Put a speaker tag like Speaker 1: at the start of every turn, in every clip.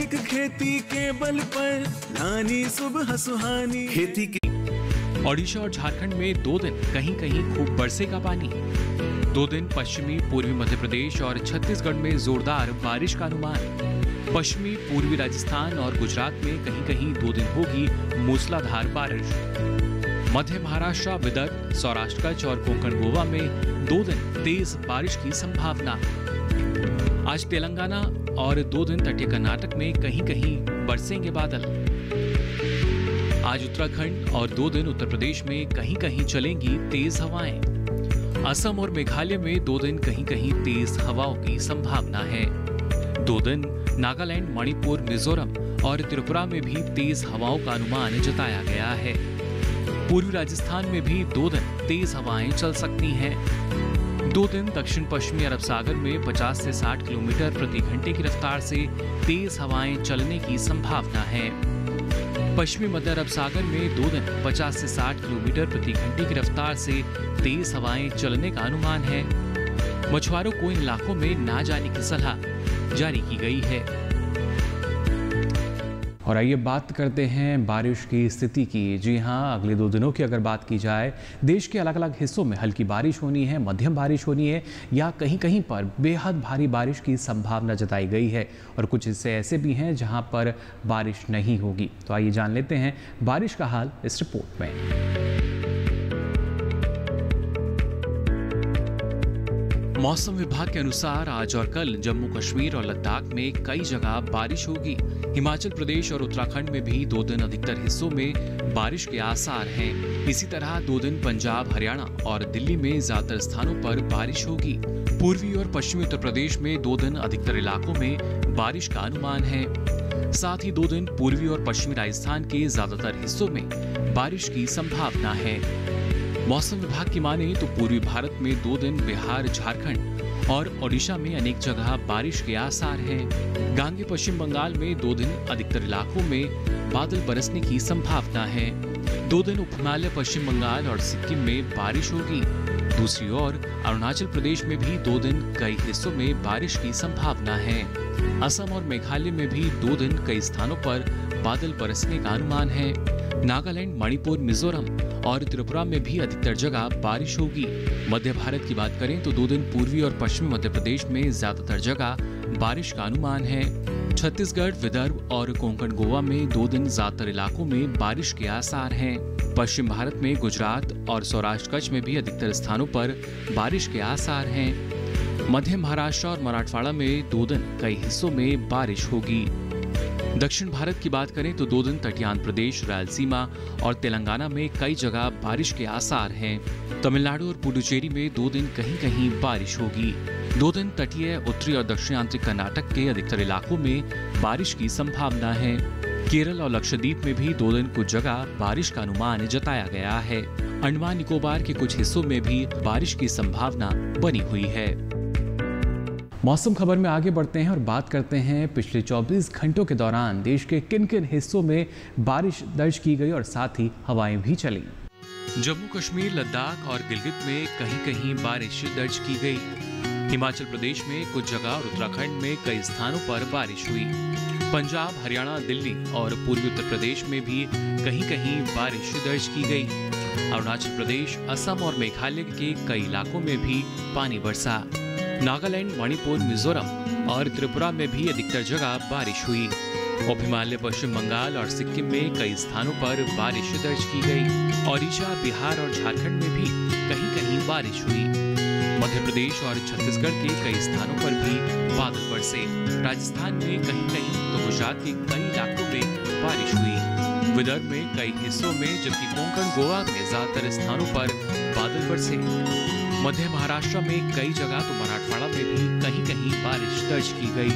Speaker 1: आधुनिक खेती के बल पर लानी सुबह सुहानी खेती की।
Speaker 2: ओडिशा और झारखंड में 2 दिन कहीं कहीं खूब बरसेगा पानी। 2 दिन पश्चिमी पूर्वी मध्य प्रदेश और छत्तीसगढ़ में जोरदार बारिश का अनुमान। पश्चिमी पूर्वी राजस्थान और गुजरात में कहीं कहीं 2 दिन होगी मूसलाधार बारिश। मध्य महाराष्ट्र, विदर्भ, सौराष्ट्र कच्छ और कोंकण गोवा में 2 दिन तेज बारिश की संभावना। आज तेलंगाना और 2 दिन तटीय कर्नाटक में कहीं कहीं बरसेंगे बादल। आज उत्तराखंड और 2 दिन उत्तर प्रदेश में कहीं कहीं चलेंगी तेज हवाएं। असम और मेघालय में 2 दिन कहीं कहीं तेज हवाओं की संभावना है। 2 दिन नागालैंड, मणिपुर, मिजोरम और त्रिपुरा में भी तेज हवाओं का अनुमान जताया गया है। पूर्वी राजस्थान में भी 2 दिन तेज हवाएं चल सकती हैं। 2 दिन दक्षिण पश्चिमी अरब सागर में 50 से 60 किलोमीटर प्रति घंटे की रफ्तार से तेज हवाएं चलने की संभावना है। पश्चिमी मध्य अरब सागर में 2 दिन 50 से 60 किलोमीटर प्रति घंटे की रफ्तार से तेज हवाएं चलने का अनुमान है। मछुआरों को इन इलाकों में ना जाने की सलाह जारी की गई है।
Speaker 3: और आइए बात करते हैं बारिश की स्थिति की। जी हां, अगले 2 दिनों की अगर बात की जाए, देश के अलग अलग हिस्सों में हल्की बारिश होनी है, मध्यम बारिश होनी है या कहीं कहीं पर बेहद भारी बारिश की संभावना जताई गई है। और कुछ हिस्से ऐसे भी हैं जहां पर बारिश नहीं होगी। तो आइए जान लेते हैं बारिश का हाल इस रिपोर्ट में।
Speaker 2: मौसम विभाग के अनुसार आज और कल जम्मू कश्मीर और लद्दाख में कई जगह बारिश होगी। हिमाचल प्रदेश और उत्तराखंड में भी 2 दिन अधिकतर हिस्सों में बारिश के आसार हैं। इसी तरह 2 दिन पंजाब, हरियाणा और दिल्ली में ज्यादातर स्थानों पर बारिश होगी। पूर्वी और पश्चिमी उत्तर प्रदेश में 2 दिन अधिकतर इलाकों में बारिश का अनुमान है। साथ ही 2 दिन पूर्वी और पश्चिमी राजस्थान के ज्यादातर हिस्सों में बारिश की संभावना है। मौसम विभाग की माने तो पूर्वी भारत में 2 दिन बिहार, झारखंड और ओडिशा में अनेक जगह बारिश के आसार हैं। गांगे पश्चिम बंगाल में 2 दिन अधिकतर इलाकों में बादल बरसने की संभावना है। 2 दिन उप हिमालय, पश्चिम बंगाल और सिक्किम में बारिश होगी। दूसरी ओर अरुणाचल प्रदेश में भी 2 दिन कई हिस्सों में बारिश की संभावना है। असम और मेघालय में भी 2 दिन कई स्थानों पर बादल बरसने का अनुमान है। नागालैंड, मणिपुर, मिजोरम और त्रिपुरा में भी अधिकतर जगह बारिश होगी। मध्य भारत की बात करें तो 2 दिन पूर्वी और पश्चिमी मध्य प्रदेश में ज्यादातर जगह बारिश का अनुमान है। छत्तीसगढ़, विदर्भ और कोंकण गोवा में 2 दिन ज्यादातर इलाकों में बारिश के आसार हैं। पश्चिम भारत में गुजरात और सौराष्ट्र कच्छ में भी अधिकतर स्थानों पर बारिश के आसार हैं। मध्य महाराष्ट्र और मराठवाड़ा में 2 दिन कई हिस्सों में बारिश होगी। दक्षिण भारत की बात करें तो 2 दिन तटीय आंध्र प्रदेश, रायलसीमा और तेलंगाना में कई जगह बारिश के आसार हैं। तमिलनाडु और पुडुचेरी में 2 दिन कहीं कहीं बारिश होगी। 2 दिन तटीय, उत्तरी और दक्षिण आंतरिक कर्नाटक के अधिकतर इलाकों में बारिश की संभावना है। केरल और लक्षद्वीप में भी 2 दिन कुछ जगह बारिश का अनुमान जताया गया है। अंडमान निकोबार के कुछ हिस्सों में भी बारिश की संभावना बनी हुई है।
Speaker 3: मौसम खबर में आगे बढ़ते हैं और बात करते हैं पिछले 24 घंटों के दौरान देश के किन किन हिस्सों में बारिश दर्ज की गई और साथ ही हवाएं भी चली।
Speaker 2: जम्मू कश्मीर, लद्दाख और गिलगित में कहीं कहीं बारिश दर्ज की गई। हिमाचल प्रदेश में कुछ जगह और उत्तराखंड में कई स्थानों पर बारिश हुई। पंजाब, हरियाणा, दिल्ली और पूर्वी उत्तर प्रदेश में भी कहीं कहीं बारिश दर्ज की गई। अरुणाचल प्रदेश, असम और मेघालय के कई इलाकों में भी पानी बरसा। नागालैंड, मणिपुर, मिजोरम और त्रिपुरा में भी अधिकतर जगह बारिश हुई। उप हिमालय, पश्चिम बंगाल और सिक्किम में कई स्थानों पर बारिश दर्ज की गई। ओडिशा, बिहार और झारखंड में भी कहीं कहीं बारिश हुई। मध्य प्रदेश और छत्तीसगढ़ के कई स्थानों पर भी बादल बरसे। राजस्थान में कहीं कहीं तो गुजरात के कई इलाकों में बारिश हुई। विदर्भ में कई हिस्सों में जबकि कोंकण गोवा में ज्यादातर स्थानों पर बादल बरसे। मध्य महाराष्ट्र में कई जगह तो मराठवाड़ा में भी कहीं कहीं बारिश दर्ज की गई।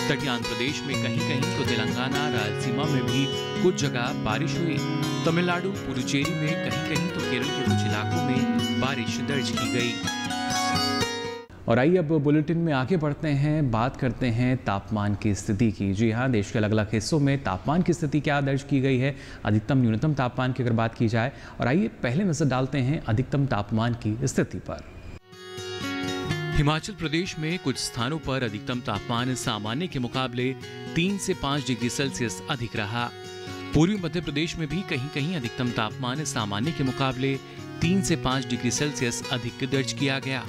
Speaker 2: तटीय आंध्र प्रदेश में कहीं कहीं तो तेलंगाना, रायलसीमा में भी कुछ जगह बारिश हुई। तमिलनाडु, पुडुचेरी में कहीं कहीं तो केरल के कुछ इलाकों में बारिश दर्ज की गई।
Speaker 3: और आइए अब बुलेटिन में आगे बढ़ते हैं, बात करते हैं तापमान की स्थिति की। जी हाँ, देश के अलग अलग हिस्सों में तापमान की स्थिति क्या दर्ज की गई है, अधिकतम न्यूनतम तापमान की अगर बात की जाए। और आइए पहले नजर डालते हैं अधिकतम तापमान की स्थिति पर।
Speaker 2: हिमाचल प्रदेश में कुछ स्थानों पर अधिकतम तापमान सामान्य के मुकाबले 3 से 5 डिग्री सेल्सियस अधिक रहा। पूर्वी मध्य प्रदेश में भी कहीं कहीं अधिकतम तापमान सामान्य के मुकाबले 3 से 5 डिग्री सेल्सियस अधिक दर्ज किया गया।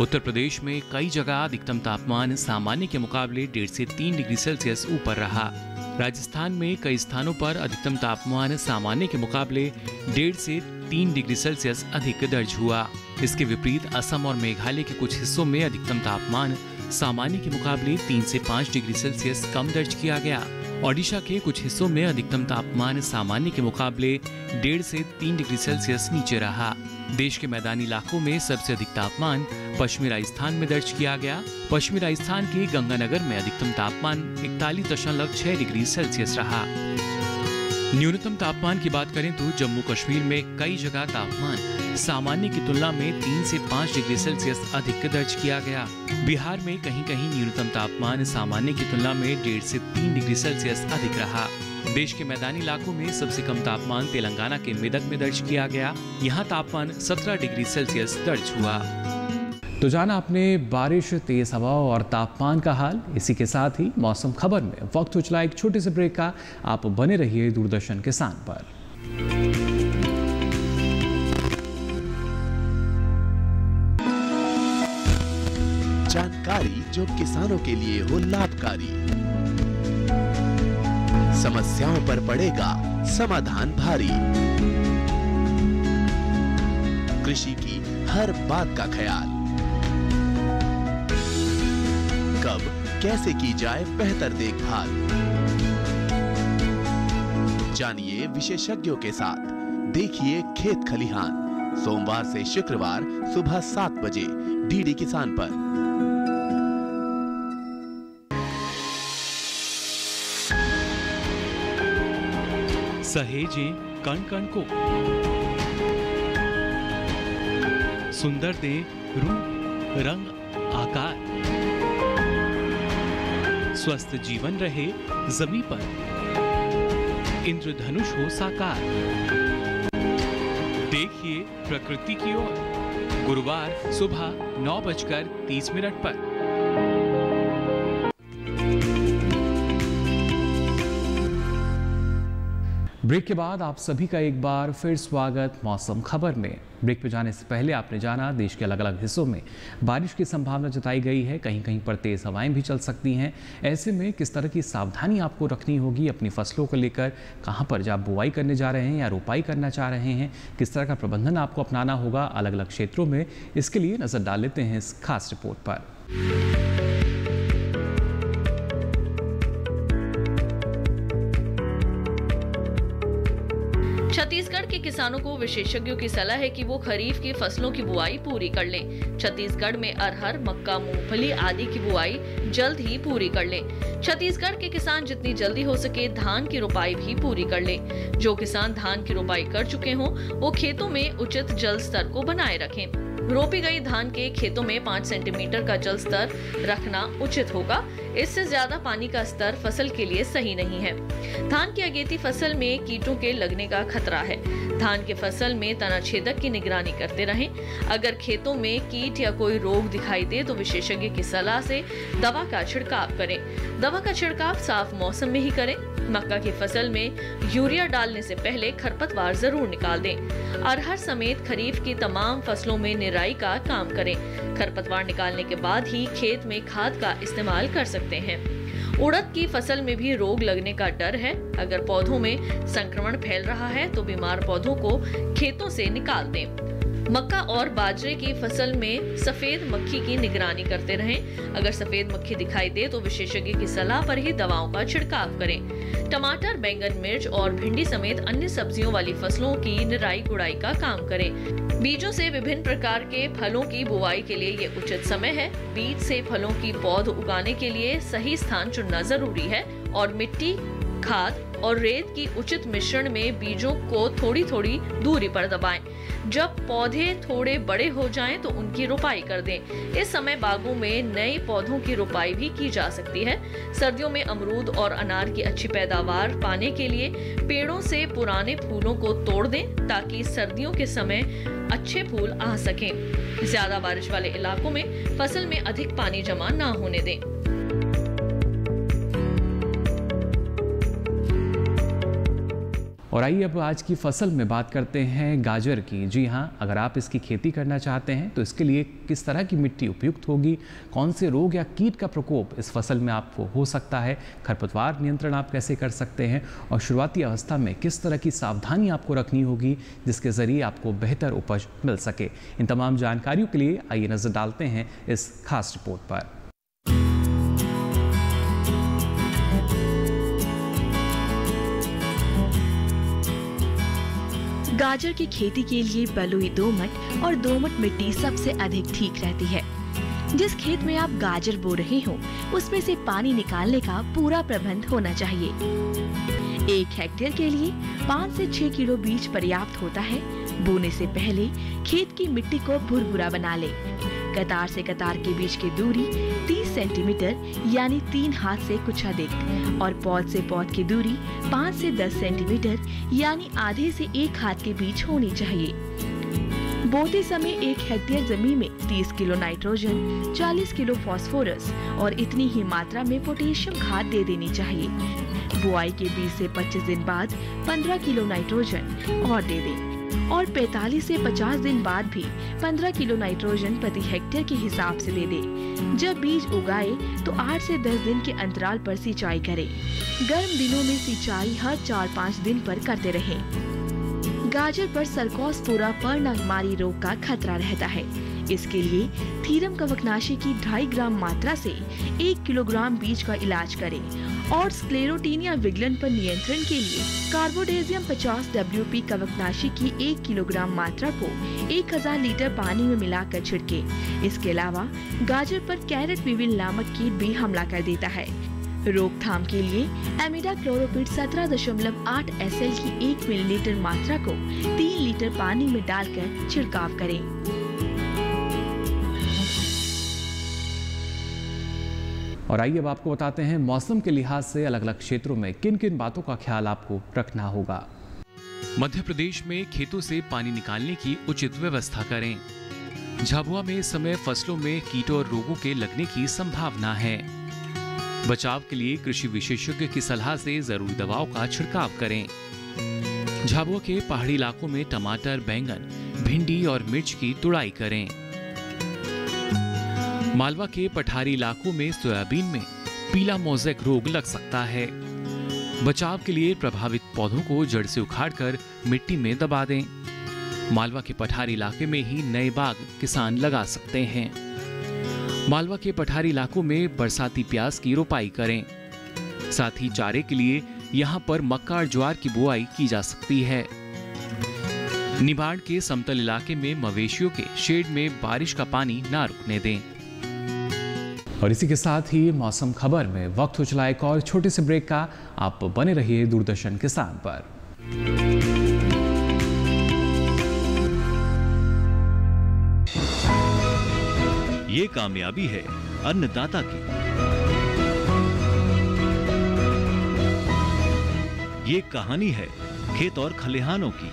Speaker 2: उत्तर प्रदेश में कई जगह अधिकतम तापमान सामान्य के मुकाबले 1.5 से 3 डिग्री सेल्सियस ऊपर रहा। राजस्थान में कई स्थानों पर अधिकतम तापमान सामान्य के मुकाबले 1.5 से 3 डिग्री सेल्सियस अधिक दर्ज हुआ। इसके विपरीत असम और मेघालय के कुछ हिस्सों में अधिकतम तापमान सामान्य के मुकाबले 3 से 5 डिग्री सेल्सियस कम दर्ज किया गया। ओडिशा के कुछ हिस्सों में अधिकतम तापमान सामान्य के मुकाबले 1.5 से 3 डिग्री सेल्सियस नीचे रहा। देश के मैदानी इलाकों में सबसे अधिक तापमान पश्चिमी राजस्थान में दर्ज किया गया। पश्चिमी राजस्थान के गंगानगर में अधिकतम तापमान 41.6 डिग्री सेल्सियस रहा। न्यूनतम तापमान की बात करें तो जम्मू कश्मीर में कई जगह तापमान सामान्य की तुलना में 3 से 5 डिग्री सेल्सियस अधिक दर्ज किया गया। बिहार में कहीं कहीं न्यूनतम तापमान सामान्य की तुलना में 1.5 से 3 डिग्री सेल्सियस अधिक रहा। देश के मैदानी इलाकों में सबसे कम तापमान तेलंगाना के मेदक में दर्ज किया गया। यहाँ तापमान 17 डिग्री सेल्सियस दर्ज हुआ।
Speaker 3: तो जाना आपने बारिश, तेज हवा और तापमान का हाल। इसी के साथ ही मौसम खबर में वक्त हो चला एक छोटे से ब्रेक का। आप बने रहिए दूरदर्शन किसान पर।
Speaker 4: जानकारी जो किसानों के लिए हो लाभकारी, समस्याओं पर पड़ेगा समाधान भारी, कृषि की हर बात का ख्याल, कब कैसे की जाए बेहतर देखभाल। जानिए विशेषज्ञों के साथ, देखिए खेत खलिहान, सोमवार से शुक्रवार सुबह 7 बजे डीडी किसान पर।
Speaker 2: सहेजें कण कण को, सुंदर दे रूप रंग आकार, स्वस्थ जीवन रहे जमीन पर, इंद्रधनुष हो साकार। देखिए प्रकृति की ओर, गुरुवार सुबह 9:30 पर।
Speaker 3: ब्रेक के बाद आप सभी का एक बार फिर स्वागत मौसम खबर में। ब्रेक पे जाने से पहले आपने जाना देश के अलग अलग हिस्सों में बारिश की संभावना जताई गई है। कहीं कहीं पर तेज हवाएं भी चल सकती हैं। ऐसे में किस तरह की सावधानी आपको रखनी होगी अपनी फसलों को लेकर, कहां पर जब बुआई करने जा रहे हैं या रोपाई करना चाह रहे हैं, किस तरह का प्रबंधन आपको अपनाना होगा अलग अलग क्षेत्रों में, इसके लिए नजर डाल लेते हैं इस खास रिपोर्ट पर।
Speaker 5: छत्तीसगढ़ के किसानों को विशेषज्ञों की सलाह है कि वो खरीफ की फसलों की बुआई पूरी कर लें। छत्तीसगढ़ में अरहर, मक्का, मूंगफली आदि की बुआई जल्द ही पूरी कर लें। छत्तीसगढ़ के किसान जितनी जल्दी हो सके धान की रोपाई भी पूरी कर लें। जो किसान धान की रोपाई कर चुके हों, वो खेतों में उचित जल स्तर को बनाए रखें। रोपी गई धान के खेतों में 5 सेंटीमीटर का जल स्तर रखना उचित होगा। इससे ज्यादा पानी का स्तर फसल के लिए सही नहीं है। धान की अगेती फसल में कीटों के लगने का खतरा है। धान के फसल में तना छेदक की निगरानी करते रहें। अगर खेतों में कीट या कोई रोग दिखाई दे तो विशेषज्ञ की सलाह से दवा का छिड़काव करें। दवा का छिड़काव साफ मौसम में ही करें। मक्का की फसल में यूरिया डालने से पहले खरपतवार जरूर निकाल दें। अरहर समेत खरीफ की तमाम फसलों में निराई का काम करें। खरपतवार निकालने के बाद ही खेत में खाद का इस्तेमाल कर सकते हैं। उड़द की फसल में भी रोग लगने का डर है। अगर पौधों में संक्रमण फैल रहा है तो बीमार पौधों को खेतों से निकाल दें। मक्का और बाजरे की फसल में सफेद मक्खी की निगरानी करते रहें। अगर सफेद मक्खी दिखाई दे तो विशेषज्ञ की सलाह पर ही दवाओं का छिड़काव करें। टमाटर, बैंगन, मिर्च और भिंडी समेत अन्य सब्जियों वाली फसलों की निराई गुड़ाई का काम करें। बीजों से विभिन्न प्रकार के फलों की बुआई के लिए ये उचित समय है। बीज से फलों की पौध उगाने के लिए सही स्थान चुनना जरूरी है और मिट्टी, खाद और रेत की उचित मिश्रण में बीजों को थोड़ी थोड़ी दूरी पर दबाएं। जब पौधे थोड़े बड़े हो जाएं तो उनकी रोपाई कर दें। इस समय बागों में नए पौधों की रोपाई भी की जा सकती है। सर्दियों में अमरूद और अनार की अच्छी पैदावार पाने के लिए पेड़ों से पुराने फूलों को तोड़ दें ताकि सर्दियों के समय अच्छे फूल आ सकें। ज्यादा बारिश वाले इलाकों में फसल में अधिक पानी जमा ना होने दें।
Speaker 3: और आइए अब आज की फसल में बात करते हैं गाजर की। जी हाँ, अगर आप इसकी खेती करना चाहते हैं तो इसके लिए किस तरह की मिट्टी उपयुक्त होगी, कौन से रोग या कीट का प्रकोप इस फसल में आपको हो सकता है, खरपतवार नियंत्रण आप कैसे कर सकते हैं और शुरुआती अवस्था में किस तरह की सावधानी आपको रखनी होगी जिसके ज़रिए आपको बेहतर उपज मिल सके। इन तमाम जानकारियों के लिए आइए नज़र डालते हैं इस खास रिपोर्ट पर।
Speaker 6: गाजर की खेती के लिए बलुई दोमट और दोमट मिट्टी सबसे अधिक ठीक रहती है। जिस खेत में आप गाजर बो रहे हो उसमें से पानी निकालने का पूरा प्रबंध होना चाहिए। 1 हेक्टेयर के लिए 5 से 6 किलो बीज पर्याप्त होता है। बोने से पहले खेत की मिट्टी को भुरभुरा बना ले। कतार से कतार के बीच की दूरी 30 सेंटीमीटर यानी 3 हाथ से कुछ अधिक और पौध से पौध की दूरी 5 से 10 सेंटीमीटर यानी आधे से 1 हाथ के बीच होनी चाहिए। बोते समय 1 हेक्टेयर जमीन में 30 किलो नाइट्रोजन, 40 किलो फास्फोरस और इतनी ही मात्रा में पोटेशियम खाद दे देनी चाहिए। बुआई के 20 से 25 दिन बाद 15 किलो नाइट्रोजन और दे दें और 45 से 50 दिन बाद भी 15 किलो नाइट्रोजन प्रति हेक्टेयर के हिसाब से दे दे। जब बीज उगाए तो 8 से 10 दिन के अंतराल पर सिंचाई करें। गर्म दिनों में सिंचाई हर 4-5 दिन पर करते रहें। गाजर पर सर्कोस्पोरा पर्णकुमारी रोग का खतरा रहता है। इसके लिए थीरम कवकनाशी की 2.5 ग्राम मात्रा से 1 किलोग्राम बीज का इलाज करें और स्क्लेरोटीनिया विगलन पर नियंत्रण के लिए कार्बोडेजियम 50 WP कवकनाशी की 1 किलोग्राम मात्रा को 1000 लीटर पानी में मिलाकर छिड़के। इसके अलावा गाजर पर कैरेट विविल नामक कीट भी हमला कर देता है। रोकथाम के लिए एमिडाक्लोरोपिड 17.8 SL की 1 मिलीलीटर मात्रा को 3 लीटर पानी में डालकर छिड़काव करें।
Speaker 3: और आइए अब आपको बताते हैं मौसम के लिहाज से अलग अलग क्षेत्रों में किन किन बातों का ख्याल आपको रखना होगा।
Speaker 2: मध्य प्रदेश में खेतों से पानी निकालने की उचित व्यवस्था करें। झाबुआ में इस समय फसलों में कीटों और रोगों के लगने की संभावना है। बचाव के लिए कृषि विशेषज्ञ की सलाह से जरूरी दवाओं का छिड़काव करें। झाबुआ के पहाड़ी इलाकों में टमाटर, बैंगन, भिंडी और मिर्च की तुड़ाई करें। मालवा के पठारी इलाकों में सोयाबीन में पीला मोज़ेक रोग लग सकता है। बचाव के लिए प्रभावित पौधों को जड़ से उखाड़कर मिट्टी में दबा दें। मालवा के पठारी इलाके में ही नए बाग किसान लगा सकते हैं। मालवा के पठारी इलाकों में बरसाती प्याज की रोपाई करें। साथ ही चारे के लिए यहाँ पर मक्का और ज्वार की बुआई की जा सकती है। निबाड़ के समतल इलाके में मवेशियों के शेड में बारिश का पानी ना रुकने दें।
Speaker 3: और इसी के साथ ही मौसम खबर में वक्त हो चला एक और छोटे से ब्रेक का। आप बने रहिए दूरदर्शन किसान पर।
Speaker 7: ये कामयाबी है अन्नदाता की, ये कहानी है खेत और खलिहानों की।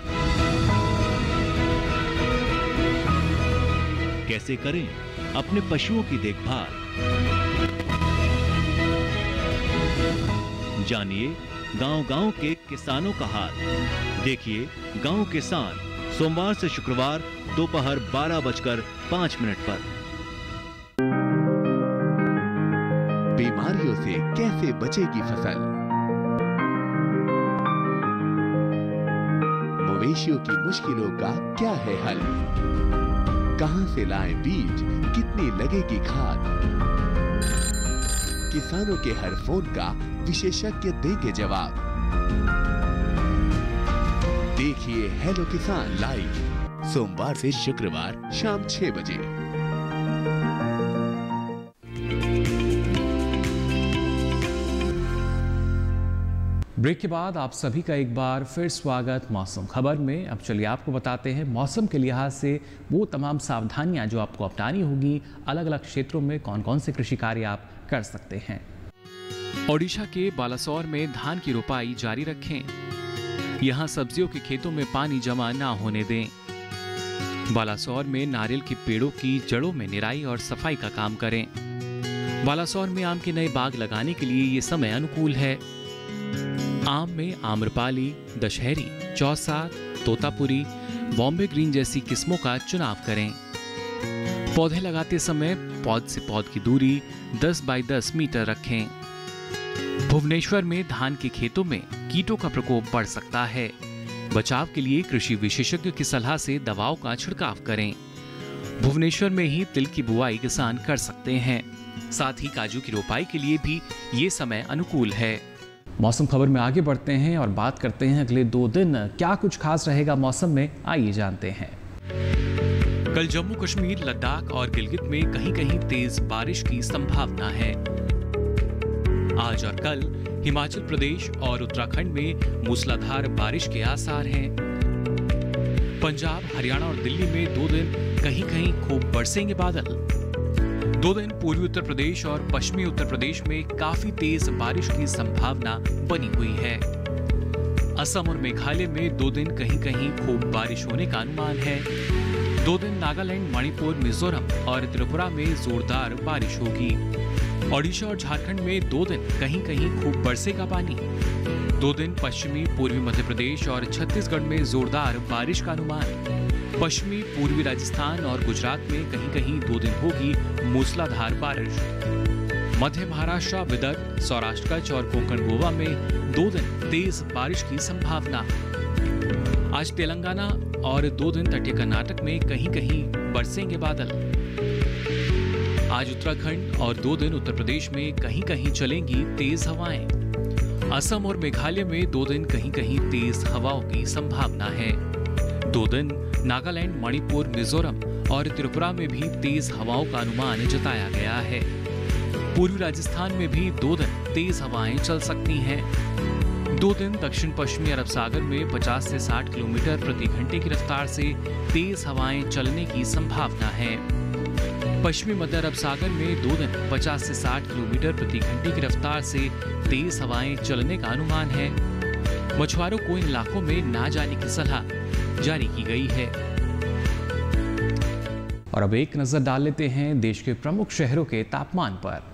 Speaker 7: कैसे करें अपने पशुओं की देखभाल, जानिए गांव-गांव के किसानों का हाल। देखिए गांव किसान सोमवार से शुक्रवार दोपहर 12:05 पर।
Speaker 4: बीमारियों से कैसे बचेगी फसल, मवेशियों की मुश्किलों का क्या है हल, कहां से लाएं बीज, कितनी लगेगी खाद, किसानों के हर फोन का विशेषज्ञ देंगे जवाब। देखिए हेलो किसान लाइव सोमवार से शुक्रवार शाम 6 बजे।
Speaker 3: ब्रेक के बाद आप सभी का एक बार फिर स्वागत मौसम खबर में। अब चलिए आपको बताते हैं मौसम के लिहाज से वो तमाम सावधानियां जो आपको अपनानी होगी, अलग अलग क्षेत्रों में कौन कौन से कृषि कार्य आप कर सकते हैं।
Speaker 2: ओडिशा के बालासोर में धान की रोपाई जारी रखें। यहाँ सब्जियों के खेतों में पानी जमा ना होने दें। बालासोर में नारियल के पेड़ों की जड़ों में निराई और सफाई का काम करें। बालासोर में आम के नए बाग लगाने के लिए ये समय अनुकूल है। आम में आम्रपाली, दशहरी, चौसा, तोतापुरी, बॉम्बे ग्रीन जैसी किस्मों का चुनाव करें। पौधे लगाते समय पौध से पौध की दूरी 10 बाई 10 मीटर रखें। भुवनेश्वर में धान के खेतों में कीटों का प्रकोप बढ़ सकता है। बचाव के लिए कृषि विशेषज्ञ की सलाह से दवाओं का छिड़काव करें। भुवनेश्वर में ही तिल की बुआई किसान कर सकते हैं। साथ ही काजू की रोपाई के लिए भी ये समय अनुकूल है।
Speaker 3: मौसम खबर में आगे बढ़ते हैं और बात करते हैं अगले 2 दिन क्या कुछ खास रहेगा मौसम में, आइए जानते हैं।
Speaker 2: कल जम्मू कश्मीर, लद्दाख और गिलगित में कहीं कहीं तेज बारिश की संभावना है। आज और कल हिमाचल प्रदेश और उत्तराखंड में मूसलाधार बारिश के आसार हैं। पंजाब, हरियाणा और दिल्ली में 2 दिन कहीं कहीं खूब बरसेंगे बादल। 2 दिन पूर्वी उत्तर प्रदेश और पश्चिमी उत्तर प्रदेश में काफी तेज बारिश की संभावना बनी हुई है। असम और मेघालय में 2 दिन कहीं कहीं खूब बारिश होने का अनुमान है। 2 दिन नागालैंड, मणिपुर, मिजोरम और त्रिपुरा में जोरदार बारिश होगी। ओडिशा और झारखंड में 2 दिन कहीं कहीं खूब बरसेगा पानी। 2 दिन पश्चिमी पूर्वी मध्य प्रदेश और छत्तीसगढ़ में जोरदार बारिश का अनुमान। पश्चिमी पूर्वी राजस्थान और गुजरात में कहीं कहीं 2 दिन होगी मूसलाधार बारिश। मध्य महाराष्ट्र, विदर्भ, सौराष्ट्र कच्छ और कोंकण गोवा में 2 दिन तेज बारिश की संभावना। आज तेलंगाना और 2 दिन तटीय कर्नाटक में कहीं कहीं बरसेंगे बादल। आज उत्तराखंड और 2 दिन उत्तर प्रदेश में कहीं कहीं चलेंगी तेज हवाएं। असम और मेघालय में 2 दिन कहीं कहीं तेज हवाओं की संभावना है। 2 दिन नागालैंड, मणिपुर, मिजोरम और त्रिपुरा में भी तेज हवाओं का अनुमान जताया गया है। पूर्वी राजस्थान में भी 2 दिन तेज हवाएं चल सकती हैं। 2 दिन दक्षिण पश्चिमी अरब सागर में 50 से 60 किलोमीटर प्रति घंटे की रफ्तार से तेज हवाएं चलने की संभावना है। पश्चिमी मध्य अरब सागर में 2 दिन 50 से 60 किलोमीटर प्रति घंटे की रफ्तार से तेज हवाएं चलने का अनुमान है। मछुआरों को इन इलाकों में ना जाने की सलाह जारी की गई है।
Speaker 3: और अब एक नजर डाल लेते हैं देश के प्रमुख शहरों के तापमान पर।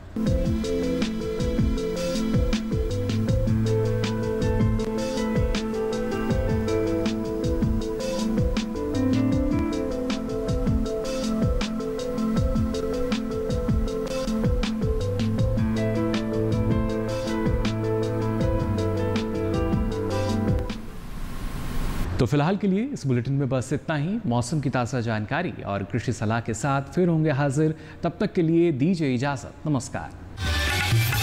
Speaker 3: तो फिलहाल के लिए इस बुलेटिन में बस इतना ही। मौसम की ताज़ा जानकारी और कृषि सलाह के साथ फिर होंगे हाजिर। तब तक के लिए दीजिए इजाजत। नमस्कार।